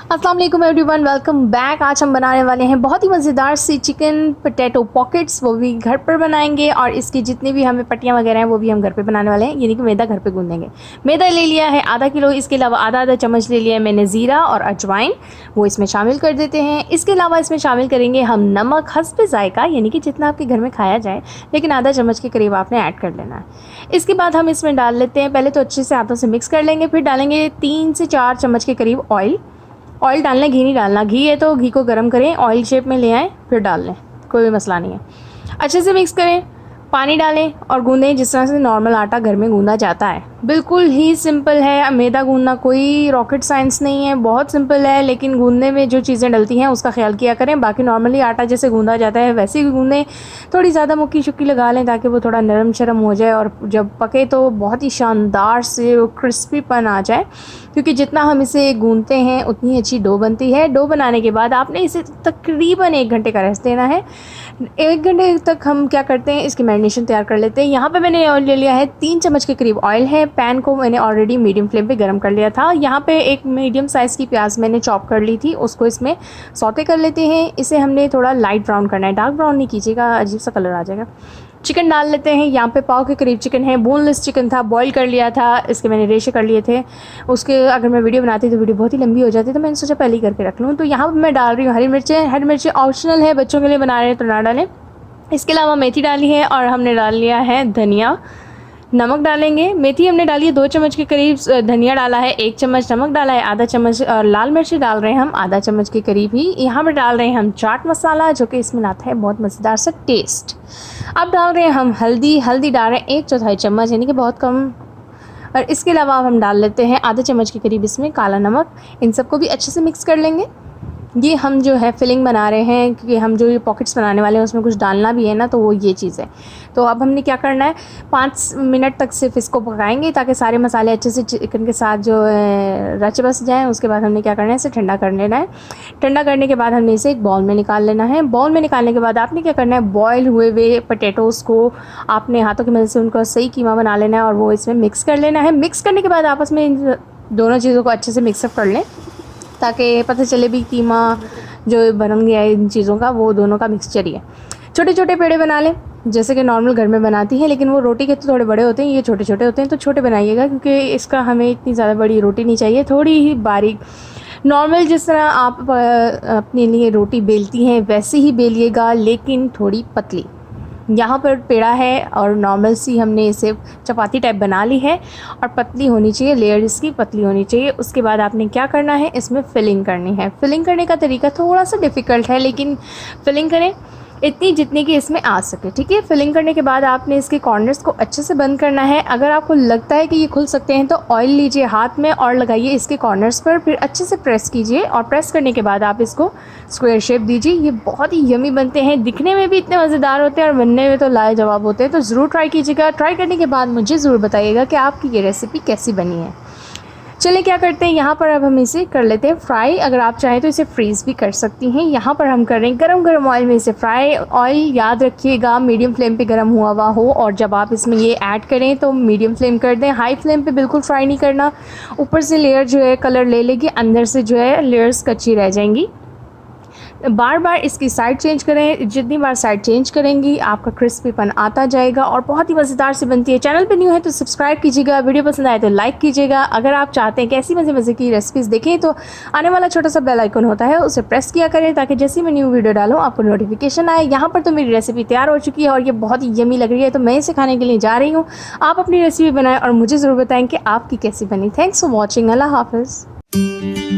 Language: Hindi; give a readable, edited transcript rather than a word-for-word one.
अस्सलाम वालेकुम एवरीवन, वेलकम बैक। आज हम बनाने वाले हैं बहुत ही मज़ेदार सी चिकन पोटैटो पॉकेट्स, वो भी घर पर बनाएंगे। और इसकी जितनी भी हमें पट्टियाँ वगैरह हैं वो भी हम घर पे बनाने वाले हैं, यानी कि मैदा घर पे गूंदेंगे। मैदा ले लिया है आधा किलो, इसके अलावा आधा चम्मच ले लिया है मैंने ज़ीरा और अजवाइन, वो इसमें शामिल कर देते हैं। इसके अलावा इसमें शामिल करेंगे हम नमक हस्बे ज़ायका, यानी कि जितना आपके घर में खाया जाए, लेकिन आधा चम्मच के करीब आपने ऐड कर लेना है। इसके बाद हम इसमें डाल लेते हैं, पहले तो अच्छे से हाथों से मिक्स कर लेंगे, फिर डालेंगे 3 से 4 चम्मच के करीब ऑयल डालना, घी नहीं डालना। घी है तो घी को गर्म करें, ऑयल शेप में ले आएँ फिर डाल लें, कोई भी मसला नहीं है। अच्छे से मिक्स करें, पानी डालें और गूंदें जिस तरह से नॉर्मल आटा घर में गूंदा जाता है। बिल्कुल ही सिंपल है मैदा गूंदना, कोई रॉकेट साइंस नहीं है, बहुत सिंपल है। लेकिन गूंदने में जो चीज़ें डलती हैं उसका ख्याल किया करें। बाकी नॉर्मली आटा जैसे गूंदा जाता है वैसे ही गूंदें, थोड़ी ज़्यादा मुक्की शुक्की लगा लें ताकि वो थोड़ा नरम शरम हो जाए और जब पके तो बहुत ही शानदार से क्रिस्पीपन आ जाए। क्योंकि जितना हम इसे गूंदते हैं उतनी अच्छी डो बनती है। डो बनाने के बाद आपने इसे तकरीबन 1 घंटे का रेस्ट देना है। 1 घंटे तक हम क्या करते हैं, इसकी मैरिनेशन तैयार कर लेते हैं। यहाँ पे मैंने ऑयल ले लिया है, 3 चम्मच के करीब ऑयल है। पैन को मैंने ऑलरेडी मीडियम फ्लेम पे गर्म कर लिया था। यहाँ पे एक मीडियम साइज़ की प्याज मैंने चॉप कर ली थी, उसको इसमें सौते कर लेते हैं। इसे हमने थोड़ा लाइट ब्राउन करना है, डार्क ब्राउन नहीं कीजिएगा, अजीब सा कलर आ जाएगा। चिकन डाल लेते हैं। यहाँ पे पाव के करीब चिकन है, बोनलेस चिकन था, बॉईल कर लिया था, इसके मैंने रेशे कर लिए थे। उसके अगर मैं वीडियो बनाती तो वीडियो बहुत ही लंबी हो जाती, तो मैंने सोचा पहले ही करके रख लूँ। तो यहाँ पर मैं डाल रही हूँ हरी मिर्चें ऑप्शनल है, बच्चों के लिए बना रहे हैं तो ना डालें। इसके अलावा मेथी डाली है और हमने डाल लिया है धनिया। नमक डालेंगे, मेथी हमने डाली है 2 चम्मच के करीब, धनिया डाला है 1 चम्मच, नमक डाला है आधा चम्मच और लाल मिर्ची डाल रहे हैं हम आधा चम्मच के करीब ही। यहाँ पर डाल रहे हैं हम चाट मसाला, जो कि इसमें लाता है बहुत मज़ेदार सा टेस्ट। अब डाल रहे हैं हम हल्दी डाल रहे हैं 1/4 चम्मच, यानी कि बहुत कम। और इसके अलावा हम डाल लेते हैं आधा चम्मच के करीब इसमें काला नमक। इन सबको भी अच्छे से मिक्स कर लेंगे। ये हम जो है फिलिंग बना रहे हैं, क्योंकि हम जो ये पॉकेट्स बनाने वाले हैं उसमें कुछ डालना भी है ना, तो वो ये चीज़ है। तो अब हमने क्या करना है, 5 मिनट तक सिर्फ इसको पकाएंगे ताकि सारे मसाले अच्छे से चिकन के साथ जो रच बस जाएँ। उसके बाद हमने क्या करना है, इसे ठंडा कर लेना है। ठंडा करने के बाद हमने इसे एक बाउल में निकाल लेना है। बाउल में निकालने के बाद आपने क्या करना है, बॉयल हुए हुए पोटैटोज़ को आपने हाथों की मदद से उनका सही कीमा बना लेना है और वो इसमें मिक्स कर लेना है। मिक्स करने के बाद आपस में इन दोनों चीज़ों को अच्छे से मिक्सअप कर लें ताकि पता चले भी कीमा जो बन गया है इन चीज़ों का, वो दोनों का मिक्सचर ही है। छोटे छोटे पेड़े बना लें जैसे कि नॉर्मल घर में बनाती हैं, लेकिन वो रोटी के तो थोड़े बड़े होते हैं, ये छोटे छोटे होते हैं, तो छोटे बनाइएगा क्योंकि इसका हमें इतनी ज़्यादा बड़ी रोटी नहीं चाहिए, थोड़ी ही बारीक। नॉर्मल जिस तरह आप अपने लिए रोटी बेलती हैं वैसे ही बेलिएगा, लेकिन थोड़ी पतली। यहाँ पर पेड़ा है और नॉर्मल सी हमने इसे चपाती टाइप बना ली है और पतली होनी चाहिए, लेयर इसकी पतली होनी चाहिए। उसके बाद आपने क्या करना है, इसमें फिलिंग करनी है। फिलिंग करने का तरीका थोड़ा सा डिफ़िकल्ट है, लेकिन फिलिंग करें इतनी जितनी कि इसमें आ सके, ठीक है। फिलिंग करने के बाद आपने इसके कॉर्नर्स को अच्छे से बंद करना है। अगर आपको लगता है कि ये खुल सकते हैं तो ऑयल लीजिए हाथ में और लगाइए इसके कॉर्नर्स पर, फिर अच्छे से प्रेस कीजिए और प्रेस करने के बाद आप इसको स्क्वायर शेप दीजिए। ये बहुत ही यमी बनते हैं, दिखने में भी इतने मज़ेदार होते हैं और बनने में तो लाजवाब होते हैं। तो ज़रूर ट्राई कीजिएगा। ट्राई करने के बाद मुझे ज़रूर बताइएगा कि आपकी ये रेसिपी कैसी बनी है। चलिए क्या करते हैं, यहाँ पर अब हम इसे कर लेते हैं फ्राई। अगर आप चाहें तो इसे फ्रीज़ भी कर सकती हैं। यहाँ पर हम कर रहे हैं गरम ऑयल में इसे फ्राई। ऑयल याद रखिएगा मीडियम फ्लेम पे गरम हुआ हो, और जब आप इसमें ये ऐड करें तो मीडियम फ्लेम कर दें, हाई फ्लेम पे बिल्कुल फ्राई नहीं करना। ऊपर से लेयर जो है कलर ले लेगी, अंदर से जो है लेयर्स कच्ची रह जाएंगी। बार बार इसकी साइड चेंज करें, जितनी बार साइड चेंज करेंगी आपका क्रिस्पीपन आता जाएगा और बहुत ही मज़ेदार से बनती है। चैनल पे न्यू है तो सब्सक्राइब कीजिएगा, वीडियो पसंद आए तो लाइक कीजिएगा। अगर आप चाहते हैं कि ऐसी मज़े की रेसिपीज़ देखें तो आने वाला छोटा सा बेल आइकन होता है, उसे प्रेस किया करें ताकि जैसे मैं न्यू वीडियो डालूँ आपको नोटिफिकेशन आए। यहाँ पर तो मेरी रेसिपी तैयार हो चुकी है और ये बहुत ही यमी लग रही है, तो मैं इसे खाने के लिए जा रही हूँ। आप अपनी रेसिपी बनाएँ और मुझे ज़रूर बताएँ कि आपकी कैसी बनी। Thanks for watching. अल्लाह हाफ़िज़।